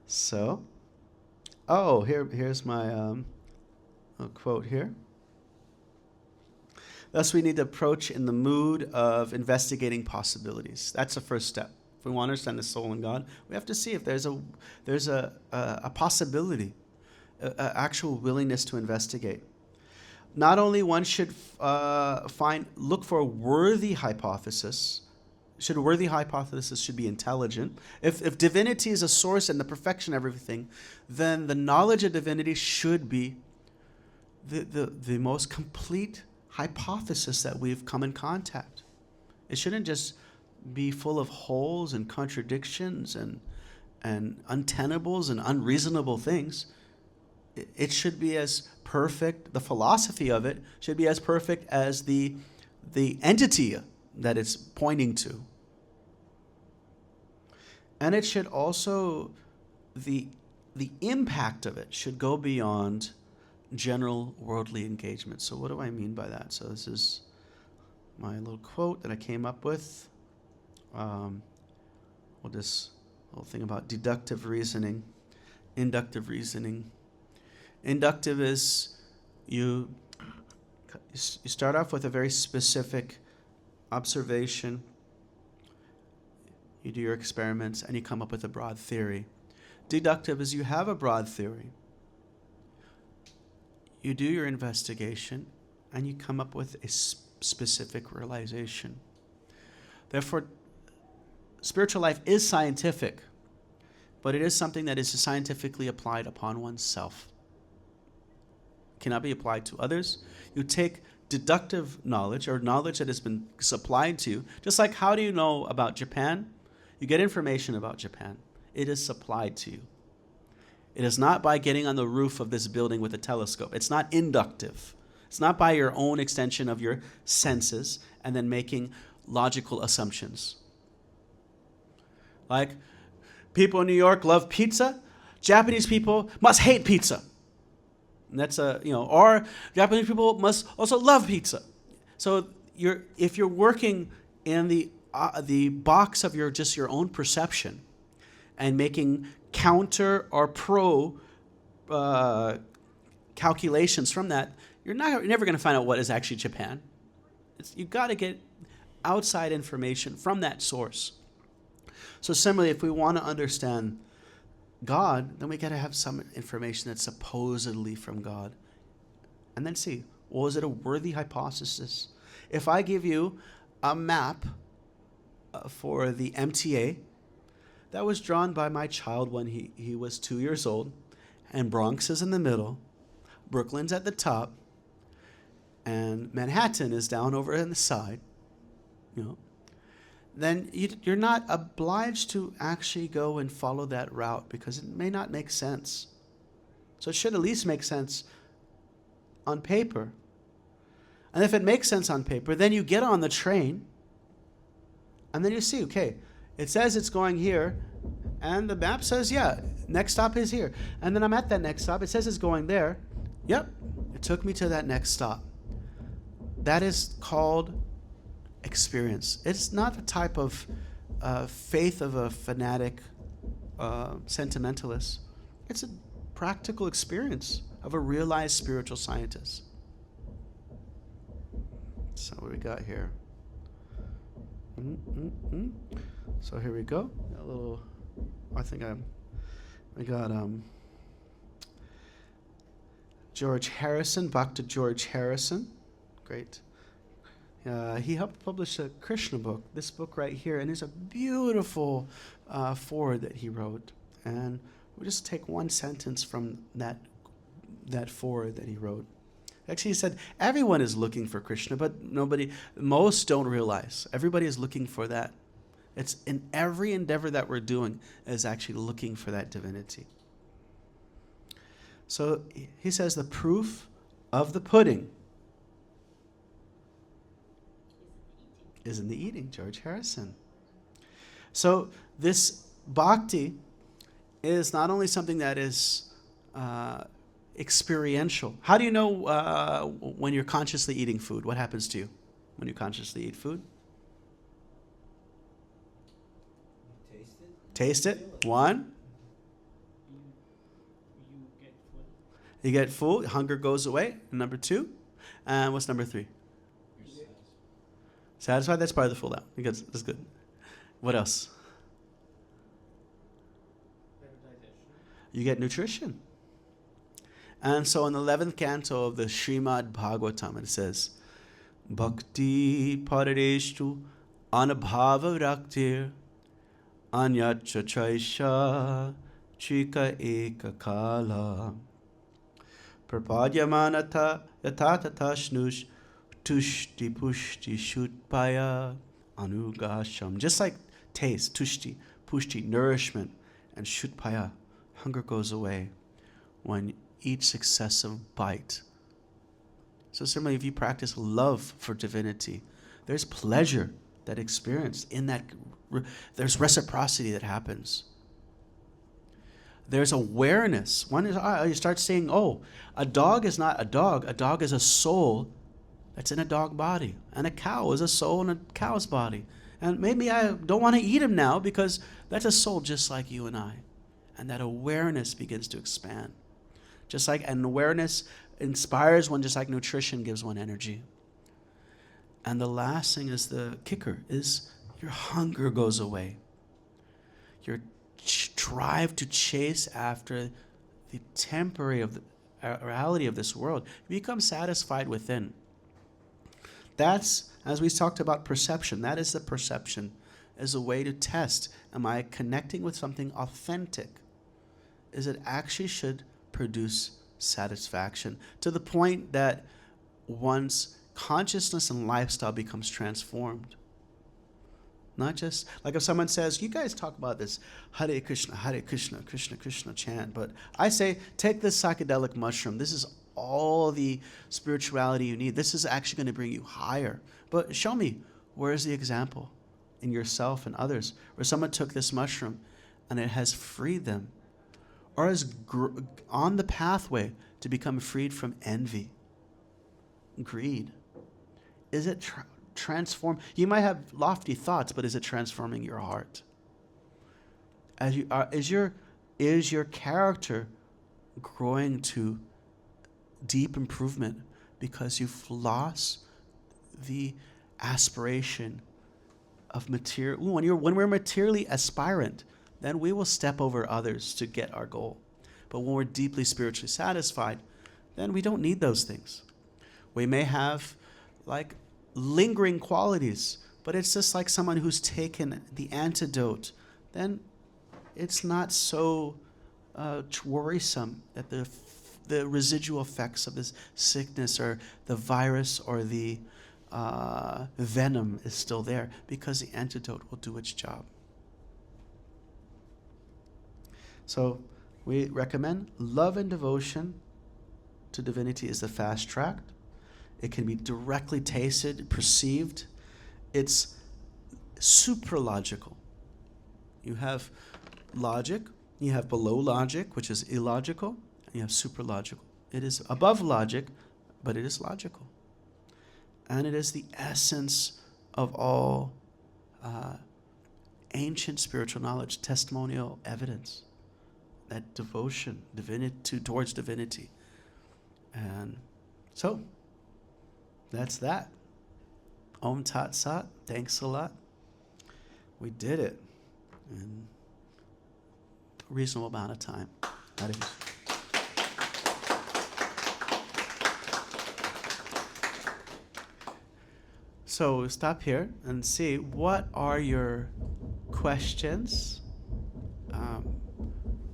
So, here's my quote here. Thus, we need to approach in the mood of investigating possibilities. That's the first step. If we want to understand the soul in God, we have to see if there's a possibility, an actual willingness to investigate. Not only one should look for a worthy hypothesis. A worthy hypothesis should be intelligent. If divinity is a source and the perfection of everything, then the knowledge of divinity should be the most complete hypothesis that we've come in contact. It shouldn't just be full of holes and contradictions and untenables and unreasonable things. It should be as perfect, the philosophy of it should be as perfect as the entity that it's pointing to. And it should also, the impact of it should go beyond general worldly engagement. So what do I mean by that? So this is my little quote that I came up with. This whole thing about deductive reasoning, inductive reasoning. Inductive is you start off with a very specific observation. You do your experiments and you come up with a broad theory. Deductive is you have a broad theory. You do your investigation and you come up with a specific realization. Therefore, spiritual life is scientific, but it is something that is scientifically applied upon oneself. It cannot be applied to others. You take deductive knowledge or knowledge that has been supplied to you. Just like how do you know about Japan? You get information about Japan. It is supplied to you. It is not by getting on the roof of this building with a telescope. It's not inductive. It's not by your own extension of your senses and then making logical assumptions. Like, people in New York love pizza. Japanese people must hate pizza. And that's or Japanese people must also love pizza. So if you're working in the box of your own perception and making counter or pro calculations from that, you're never going to find out what is actually Japan. You've got to get outside information from that source. So similarly, if we want to understand God, then we got to have some information that's supposedly from God. And then see, well, is it a worthy hypothesis? If I give you a map for the MTA that was drawn by my child when he was 2 years old, and Bronx is in the middle, Brooklyn's at the top, and Manhattan is down over on the side, then you're not obliged to actually go and follow that route because it may not make sense. So it should at least make sense on paper. And if it makes sense on paper, then you get on the train and then you see, okay, it says it's going here and the map says, yeah, next stop is here. And then I'm at that next stop. It says it's going there. Yep, it took me to that next stop. That is called experience. It's not the type of faith of a fanatic sentimentalist. It's a practical experience of a realized spiritual scientist. So what we got here? So here we go. A little. I think I got George Harrison. Back to George Harrison. Great. He helped publish a Krishna book, this book right here, and it's a beautiful foreword that he wrote. And we'll just take one sentence from that foreword that he wrote. Actually, he said, everyone is looking for Krishna, but most don't realize. Everybody is looking for that. It's in every endeavor that we're doing is actually looking for that divinity. So he says the proof of the pudding is in the eating, George Harrison. So this bhakti is not only something that is experiential. How do you know when you're consciously eating food? What happens to you when you consciously eat food? Taste it. One. You get full. Hunger goes away. Number two. And what's number three? Satisfied? That's part of the full out. That's good. What else? You get nutrition. And so in the 11th canto of the Srimad Bhagavatam, it says, Bhakti paradeshtu anabhava raktir anyacha chaisha chika eka kala prapadyamanata yatatata shnush tushti pushti shutpaya anugasham. Just like taste, tushti, pushti, nourishment, and shutpaya, hunger goes away when each successive bite. So similarly, if you practice love for divinity, there's pleasure that experienced in that. There's reciprocity that happens. There's awareness. You start saying, oh, a dog is not a dog. A dog is a soul that's in a dog body. And a cow is a soul in a cow's body. And maybe I don't want to eat him now because that's a soul just like you and I. And that awareness begins to expand. Just like an awareness inspires one, just like nutrition gives one energy. And the last thing is the kicker, is your hunger goes away. Your drive to chase after the temporary of the reality of this world. You become satisfied within. That's, as we talked about perception, that is the perception as a way to test, am I connecting with something authentic? Is it actually should produce satisfaction to the point that one's consciousness and lifestyle becomes transformed. Not just, like if someone says, you guys talk about this Hare Krishna, Krishna Krishna chant, but I say, take this psychedelic mushroom. This is all the spirituality you need. This is actually going to bring you higher. But show me, where is the example in yourself and others where someone took this mushroom and it has freed them, or is on the pathway to become freed from envy, greed? Is it transform? You might have lofty thoughts, but is it transforming your heart? As you are, is your character growing to deep improvement because you've lost the aspiration of material? When we're materially aspirant, then we will step over others to get our goal. But when we're deeply spiritually satisfied, then we don't need those things. We may have like lingering qualities, but it's just like someone who's taken the antidote. Then it's not so worrisome that the residual effects of this sickness or the virus or the venom is still there, because the antidote will do its job. So we recommend love and devotion to divinity is the fast track. It can be directly tasted, perceived. It's supralogical. You have logic, you have below logic, which is illogical, and you have supralogical. It is above logic, but it is logical. And it is the essence of all ancient spiritual knowledge, testimonial evidence, that devotion, divinity towards divinity. And so, that's that. Om Tat Sat. Thanks a lot. We did it in a reasonable amount of time. That is. So stop here and see, what are your questions,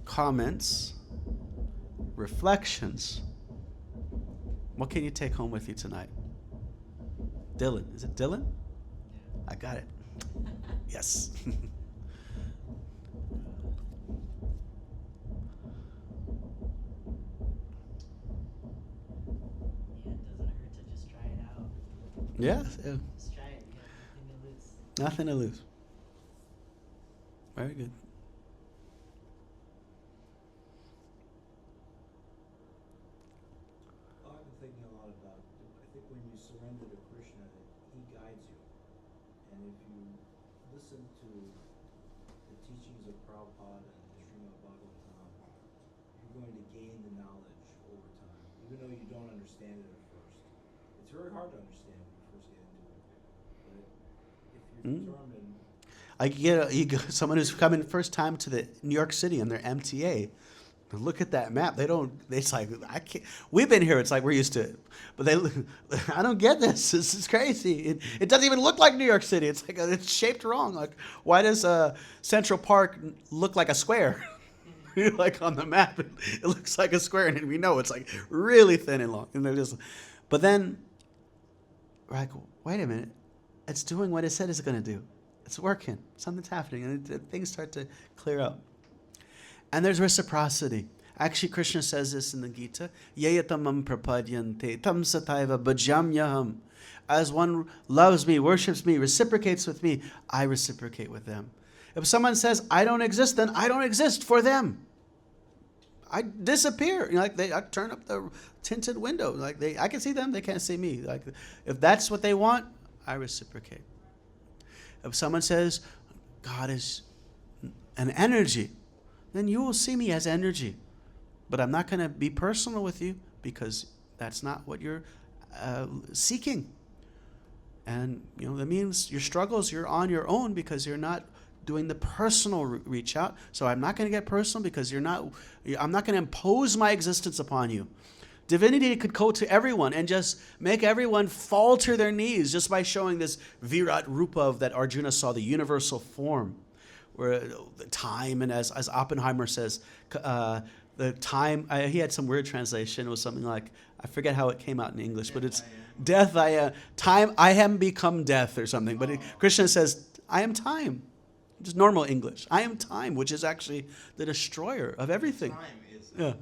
comments, reflections? What can you take home with you tonight? Dylan. Is it Dylan? Yeah. I got it. Yes. Yeah, it doesn't hurt to just try it out. Yeah. Just try it. You have nothing to lose. Nothing to lose. Very good. I've been thinking a lot about, I think when you surrender to Krishna, he guides you. And if you listen to the teachings of Prabhupada and the Srimad Bhagavatam, you're going to gain the knowledge over time, even though you don't understand it at first. It's very hard to understand when you first get into it. But if you're determined, I get someone who's coming first time to the New York City and their MTA. Look at that map. It's like, I can't. We've been here. It's like we're used to it. But I don't get this. This is crazy. It doesn't even look like New York City. It's like it's shaped wrong. Like, why does Central Park look like a square? Like on the map, it looks like a square, and we know it's like really thin and long. And but then, we're like, wait a minute. It's doing what it said it's going to do. It's working. Something's happening, and things start to clear up. And there's reciprocity. Actually, Krishna says this in the Gita. Yayatamam prapadyante tam sataiva bhajamyaham. As one loves me, worships me, reciprocates with me, I reciprocate with them. If someone says, I don't exist, then I don't exist for them. I disappear. I turn up the tinted window. I can see them, they can't see me. If that's what they want, I reciprocate. If someone says, God is an energy, then you will see me as energy. But I'm not going to be personal with you, because that's not what you're seeking. And that means your struggles, you're on your own, because you're not doing the personal reach out. So I'm not going to get personal, because I'm not going to impose my existence upon you. Divinity could go to everyone and just make everyone fall to their knees just by showing this Virat Rupa that Arjuna saw, the universal form, where time, and as Oppenheimer says, The time, he had some weird translation. It was something like, I forget how it came out in English, but it's death I am. Time, I am become death or something. But Krishna says, I am time. Just normal English. I am time, which is actually the destroyer of everything. Time is Yeah.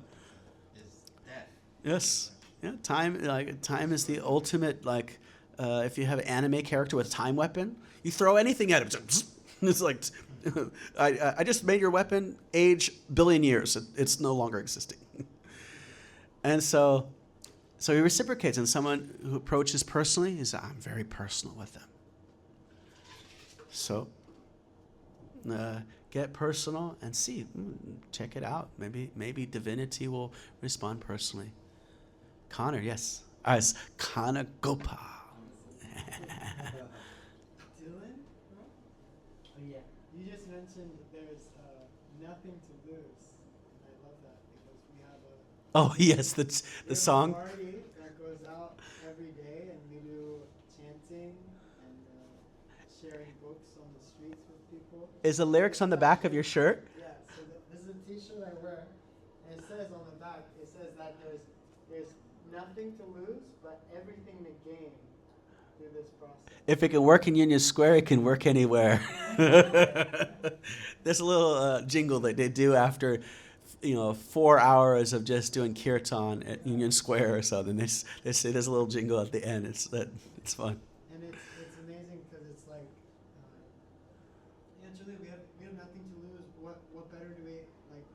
is death. Yes. Yeah. Time is the ultimate, like, if you have an anime character with a time weapon, you throw anything at him. It's like, I just made your weapon age billion years. It's no longer existing. And so he reciprocates, and someone who approaches personally, he says, I'm very personal with them. So get personal and see, check it out. Maybe divinity will respond personally. Connor, yes. It's Kana Gopa. Dylan? Oh yeah. You just mentioned that there's nothing to lose. And I love that because we have a Oh yes, the we have song. a party that goes out every day and we do chanting and sharing books on the streets with people. Is the lyrics on the back of your shirt? Yeah, so this is a t-shirt I wear and it says on the back, it says that there's nothing to lose but everything to gain through this process. If it can work in Union Square, it can work anywhere. There's a little jingle that they do after, 4 hours of just doing kirtan at Union Square or something. They say there's a little jingle at the end. It's fun. And it's amazing because it's like, Julie, we have nothing to lose. What better do we, like,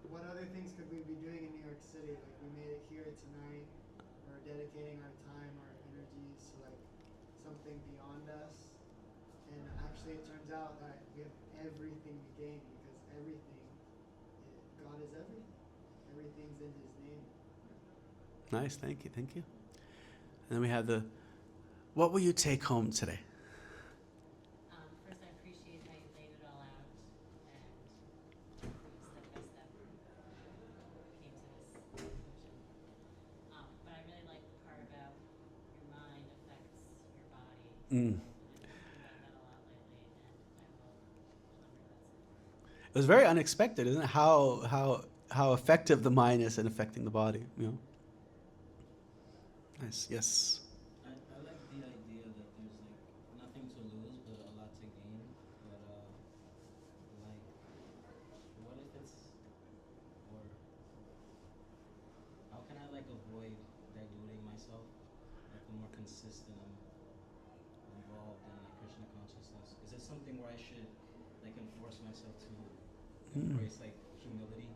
what other things could we be doing in New York City? Like, we made it here tonight. We're dedicating our time, our energies to, like, something beyond us. And actually, it turns out that we have everything to gain because God is everything. Everything's in His name. Nice, thank you. And then we have what will you take home today? First, I appreciate how you laid it all out and step by step came to this conclusion. But I really like the part about your mind affects your body. Mm. I've been thinking about that a lot lately, and I will remember that. It was very unexpected, isn't it? How effective the mind is in affecting the body. Nice. Yes. I like the idea that there's like nothing to lose but a lot to gain. But like, what if it's, or how can I like avoid diluting myself? Like the more consistent I'm involved in like Krishna consciousness. Is it something where I should like enforce myself to embrace like humility?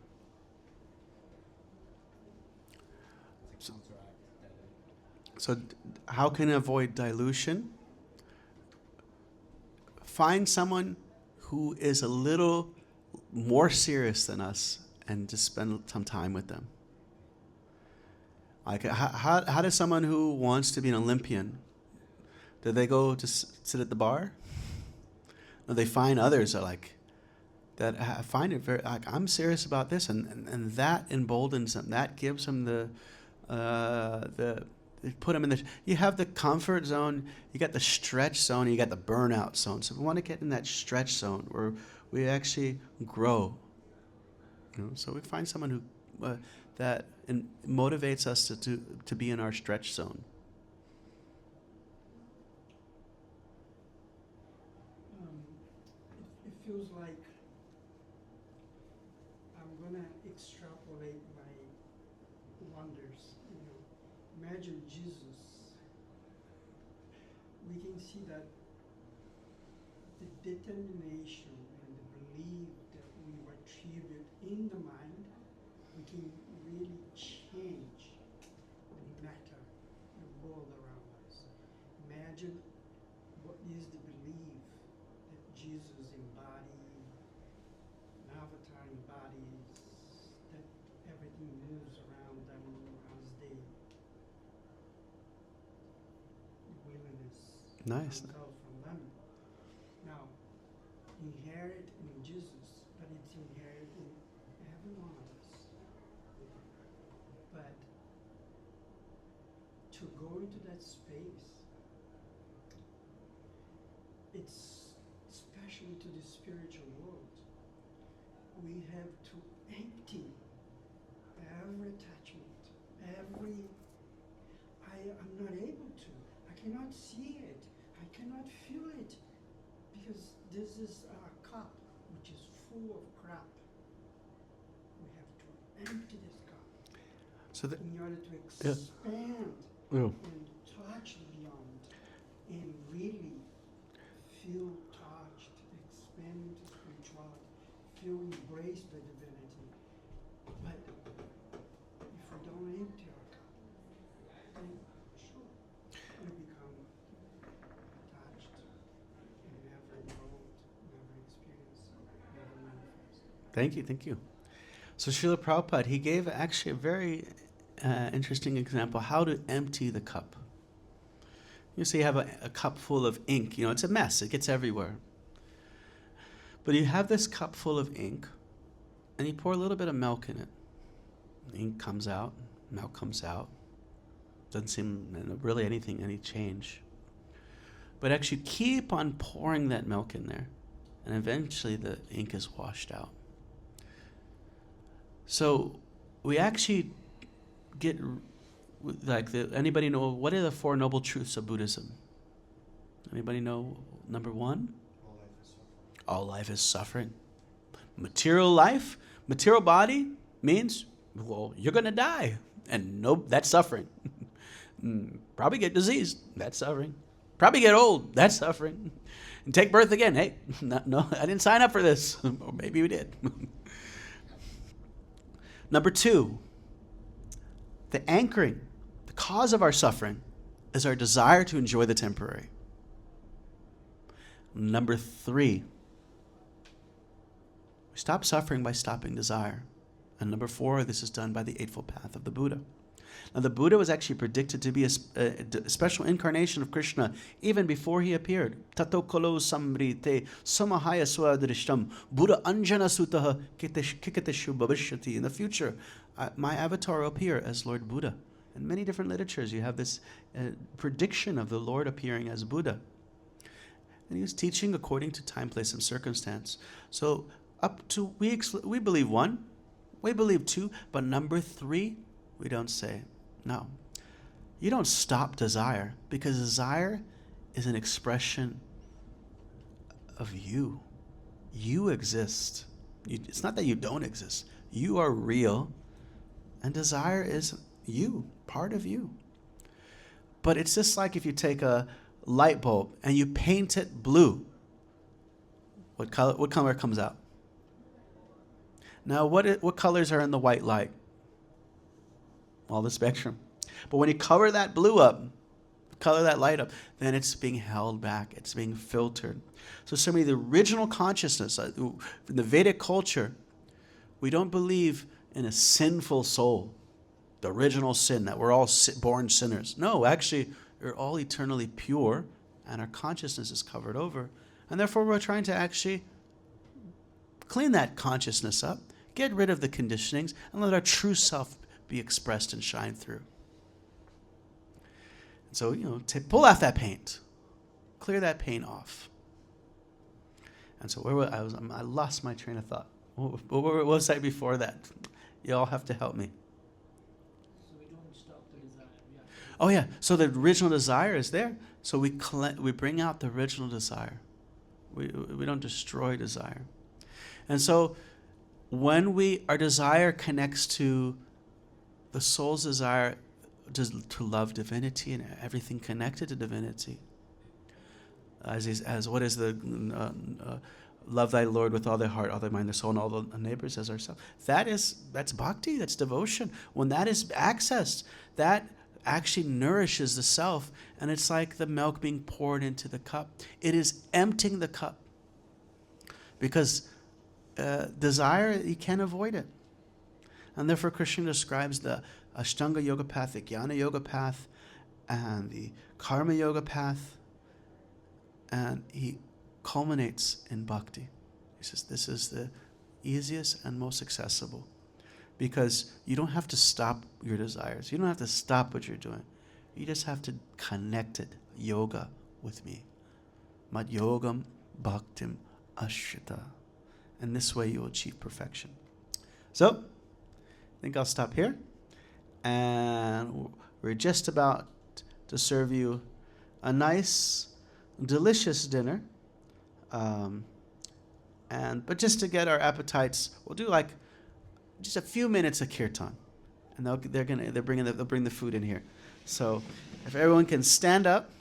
To counteract that. So how can I avoid dilution? Find someone who is a little more serious than us and just spend some time with them. Like, how does someone who wants to be an Olympian, do they go to sit at the bar? No, they find others that find it very, like, I'm serious about this, and that emboldens them. That gives them put them in you have the comfort zone, you got the stretch zone, and you got the burnout zone. So we want to get in that stretch zone where we actually grow. So we find someone who that motivates us to be in our stretch zone. It feels like I'm gonna extrapolate my wonders. Imagine Jesus. We can see that the determination and the belief that we attribute in the mind, we can really change the matter, the world around us. Imagine what is the belief that Jesus embodied, an avatar embodies, that everything moves around them as they willingness Nice. comes out from them. Now, inherent in Jesus, but it's inherent in every one of us. But to go into that space, it's especially to the spiritual world, we have to empty I'm not able to. I cannot see it. I cannot feel it. Because this is a cup which is full of crap. We have to empty this cup So the, in order to Yeah. expand yeah. and touch beyond and really feel touched, expand into spirituality, feel embraced by divinity. But if we don't empty our cup, then sure, we become attached and never involved, never experience, never manifest. Thank you, thank you. So Srila Prabhupada, he gave actually a very interesting example how to empty the cup. You say you have a cup full of ink. You know, it's a mess. It gets everywhere. But you have this cup full of ink, and you pour a little bit of milk in it. Ink comes out, milk comes out. Doesn't seem really any change. But actually keep on pouring that milk in there, and eventually the ink is washed out. So we actually get, anybody know, what are the Four Noble Truths of Buddhism? Anybody know number one? All life is suffering. Material life, material body means, well, you're going to die. And nope, that's suffering. Probably get diseased, that's suffering. Probably get old, that's suffering. And take birth again, hey, no, I didn't sign up for this. Or maybe we did. Number two, the anchoring, the cause of our suffering is our desire to enjoy the temporary. Number three, we stop suffering by stopping desire. And number four, this is done by the Eightfold Path of the Buddha. Now, the Buddha was actually predicted to be a special incarnation of Krishna even before he appeared. Tato kalo samrite samahaya swadrishtam Buddha anjana sutaha kikateshu bhavishyati. In the future, my avatar will appear as Lord Buddha. In many different literatures, you have this prediction of the Lord appearing as Buddha. And he was teaching according to time, place, and circumstance. So up to, we believe one, we believe two, but number three, we don't say. No. You don't stop desire, because desire is an expression of you. You exist. It's not that you don't exist. You are real, and desire is you, part of you. But it's just like if you take a light bulb and you paint it blue. What color comes out? Now, what colors are in the white light? All the spectrum. But when you cover that blue up, color that light up, then it's being held back. It's being filtered. So certainly the original consciousness, in the Vedic culture, we don't believe in a sinful soul, the original sin, that we're all born sinners. No, actually, we're all eternally pure, and our consciousness is covered over. And therefore, we're trying to actually clean that consciousness up, get rid of the conditionings, and let our true self be expressed and shine through. And so, pull off that paint. Clear that paint off. And so I lost my train of thought. What was I before that? You all have to help me. So we don't stop the desire. Oh yeah, so the original desire is there. So we bring out the original desire. We don't destroy desire. And so when our desire connects to the soul's desire to love divinity and everything connected to divinity, as what is the love thy Lord with all thy heart, all thy mind, thy soul, and all the neighbors as ourselves. That's bhakti, that's devotion. When that is accessed, that actually nourishes the self, and it's like the milk being poured into the cup. It is emptying the cup. Because desire, you can't avoid it. And therefore Krishna describes the Ashtanga Yoga path, the Jnana Yoga path, and the Karma Yoga path, and he culminates in bhakti. He says this is the easiest and most accessible, because you don't have to stop your desires. You don't have to stop what you're doing. You just have to connect it, yoga, with me. Mat yogam bhaktim ashrita. And this way you will achieve perfection. So, I think I'll stop here. And we're just about to serve you a nice, delicious dinner. But just to get our appetites, we'll do like just a few minutes of kirtan, and they'll bring the food in here. So if everyone can stand up.